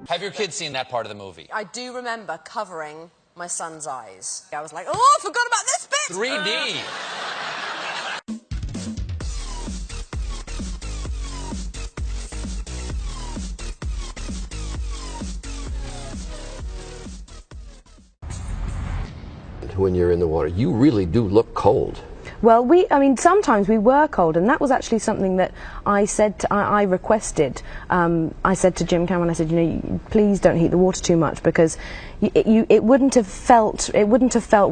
Have your kids seen that part of the movie? I do remember covering my son's eyes. I was like, oh, I forgot about this bit! 3D! When you're in the water, you really do look cold. Well, I mean, sometimes we were cold, and that was actually something that I said, I requested. I said to Jim Cameron, I said, you know, please don't heat the water too much, because it wouldn't have felt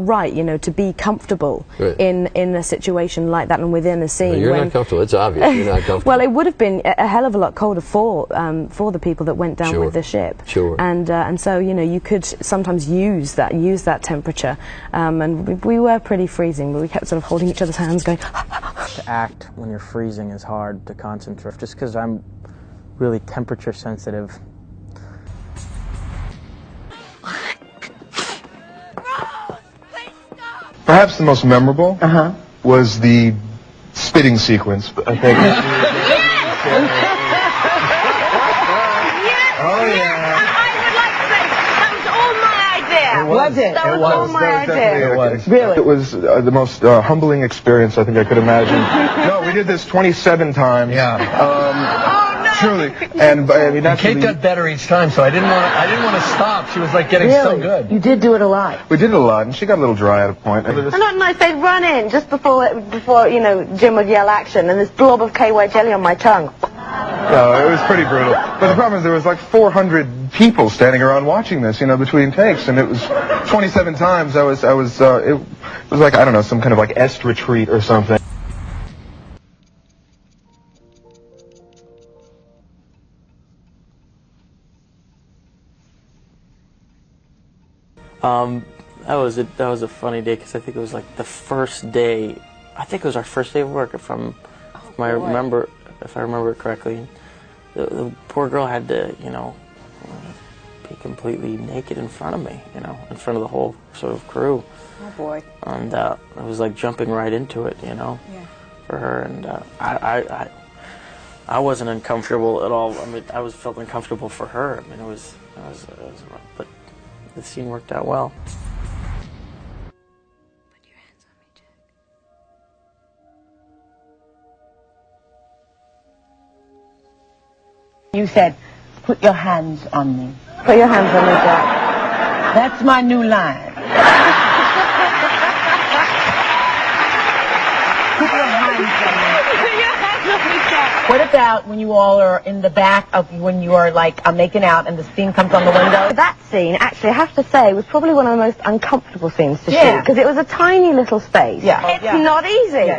right, you know, to be comfortable in a situation like that and within a scene. Well, you're not comfortable. It's obvious you're not comfortable. Well, it would have been a hell of a lot colder for the people that went down with the ship. Sure. And so, you know, you could sometimes use that temperature, and we were pretty freezing, but we kept sort of holding each other's hands, going. To act when you're freezing is hard to concentrate, just because I'm really temperature sensitive. Perhaps the most memorable was the spitting sequence. I think. Oh yeah. I would like to say that was all my idea. Was it? That was all my idea. It was. Really? It was the most humbling experience I think I could imagine. No, we did this 27 times. Yeah. Truly, and I mean, Kate got better each time, so I didn't want to stop. She was like getting so good. You did do it a lot. we did it a lot, and she got a little dry at a point. And not nice. They'd run in just before you know Jim would yell action, and this blob of KY jelly on my tongue. No, it was pretty brutal. But the problem is there was like 400 people standing around watching this, you know, between takes, and it was 27 times. It was like, I don't know, some kind of like est retreat or something. That was a funny day, because I think it was like the first day. I think it was our first day of work, if I remember it correctly. The poor girl had to, you know, be completely naked in front of me, you know, in front of the whole sort of crew. Oh boy. And it was like jumping right into it, you know, for her. And I wasn't uncomfortable at all. I mean, I felt uncomfortable for her. I mean, it was but the scene worked out well. Put your hands on me, Jack. You said, "Put your hands on me." Put your hands on me, Jack. That's my new line. Put your hands on me. What about when you all are in the back of when you are like making out and the steam comes on the window? That scene, actually, I have to say, was probably one of the most uncomfortable scenes to shoot, because it was a tiny little space. It's not easy.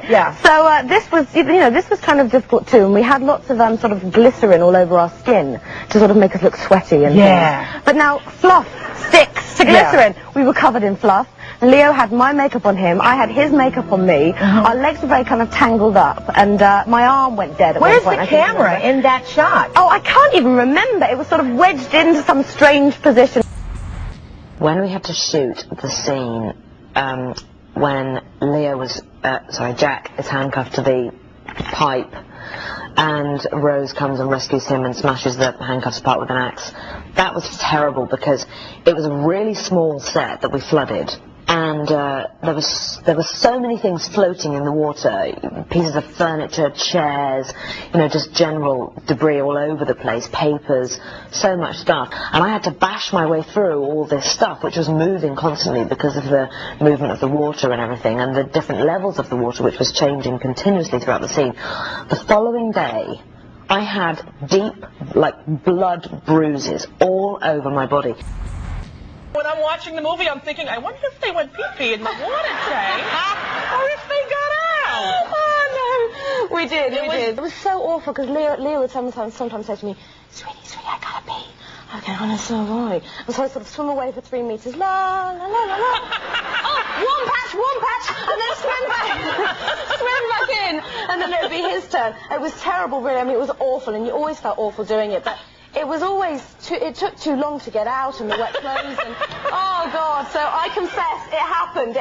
So this was, you know, this was kind of difficult too, and we had lots of sort of glycerin all over our skin to sort of make us look sweaty and things. But now fluff sticks to glycerin. We were covered in fluff. Leo had my makeup on him, I had his makeup on me, our legs were very kind of tangled up, and my arm went dead at one point. Where's the camera in that shot? Oh, I can't even remember. It was sort of wedged into some strange position. When we had to shoot the scene, when Leo was, Jack is handcuffed to the pipe, and Rose comes and rescues him and smashes the handcuffs apart with an axe, that was terrible, because it was a really small set that we flooded. And there were so many things floating in the water, pieces of furniture, chairs, you know, just general debris all over the place, papers, so much stuff. And I had to bash my way through all this stuff, which was moving constantly because of the movement of the water and everything, and the different levels of the water, which was changing continuously throughout the scene. The following day, I had deep, like, blood bruises all over my body. When I'm watching the movie, I'm thinking, I wonder if they went pee-pee in the water tank, or if they got out. Oh, no. We did. It was so awful, because Leo would sometimes say to me, sweetie, I gotta pee. Okay, I'm so sorry. And so I sort of swim away for 3 meters, la, la, la, la, la. Oh, warm patch, and then swim back in, and then it would be his turn. It was terrible, really. I mean, it was awful, and you always felt awful doing it, but it was always it took too long to get out, and the wet clothes, and oh God. So I confess, it happened.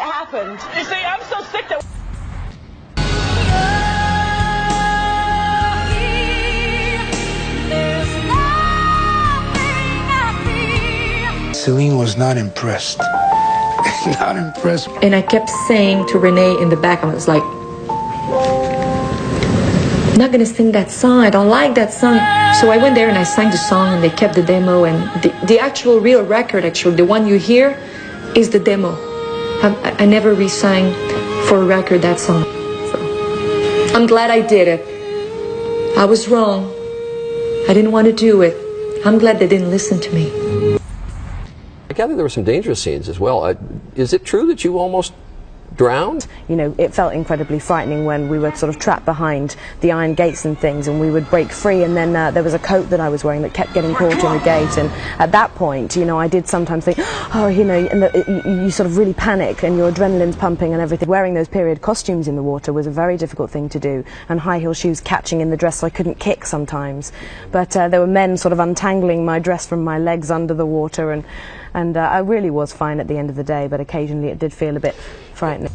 You see, I'm so sick that There's nothing I Celine was not impressed. Not impressed. And I kept saying to Renee in the back, I was like, I'm not gonna sing that song, I don't like that song. So I went there and I sang the song and they kept the demo, and the actual real record, actually, the one you hear, is the demo. I never re-sang for a record that song. So I'm glad I did it. I was wrong. I didn't want to do it. I'm glad they didn't listen to me. I gather there were some dangerous scenes as well. Is it true that you almost drowned? You know, it felt incredibly frightening when we were sort of trapped behind the iron gates and things, and we would break free, and then there was a coat that I was wearing that kept getting caught in the gate, and at that point, you know, I did sometimes think, oh, you know, and you sort of really panic and your adrenaline's pumping and everything. Wearing those period costumes in the water was a very difficult thing to do, and high heel shoes catching in the dress so I couldn't kick sometimes. But there were men sort of untangling my dress from my legs under the water, and I really was fine at the end of the day, but occasionally it did feel a bit frightening.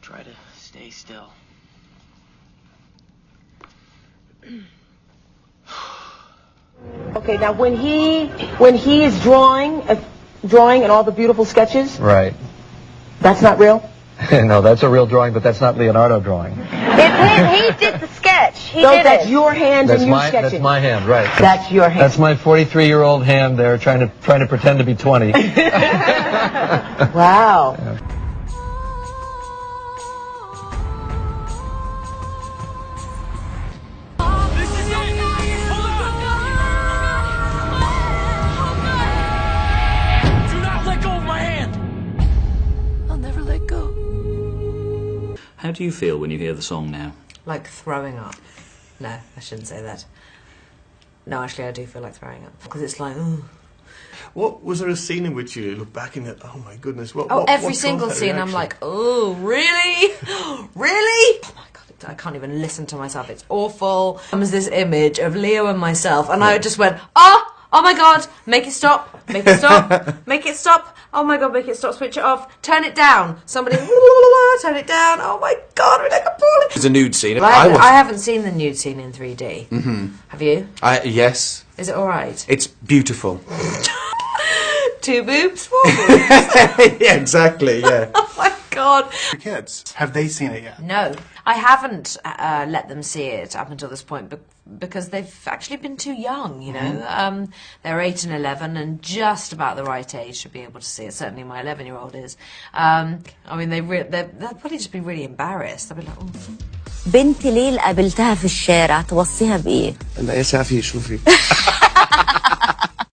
Try to stay still. Okay, now when he is drawing and all the beautiful sketches, Right. that's not real? No, that's a real drawing, but that's not Leonardo drawing. He did the sketch. He So did that's it. your hand and you sketching. That's my hand, right. That's your hand. That's my 43-year-old hand there trying to pretend to be 20. Wow. Yeah. How do you feel when you hear the song now? Like throwing up. No, I shouldn't say that. No, actually I do feel like throwing up. Because it's like, ooh. What was there a scene in which you look back and oh my goodness, every single scene I'm like, oh, really? Really? Oh my God, I can't even listen to myself. It's awful. There's this image of Leo and myself, and I just went, oh my God, make it stop, make it stop, make it stop. Oh my God, make it stop, switch it off, turn it down. Somebody, turn it down. Oh my God, we're like appalling. There's a nude scene. I haven't seen the nude scene in 3D. Mm-hmm. Have you? Yes. Is it all right? It's beautiful. 2 boobs, 4 boobs. Yeah, exactly, yeah. Oh my God. The kids, have they seen it yet? No, I haven't let them see it up until this point because they've actually been too young, you know. They're 8 and 11 and just about the right age to be able to see it. Certainly my 11-year-old is. I mean, they'll probably just be really embarrassed. They'll be like, oh. بنتي ليل قابلتها في الشارع توصيها بإيه؟ لا يا سافي شوفي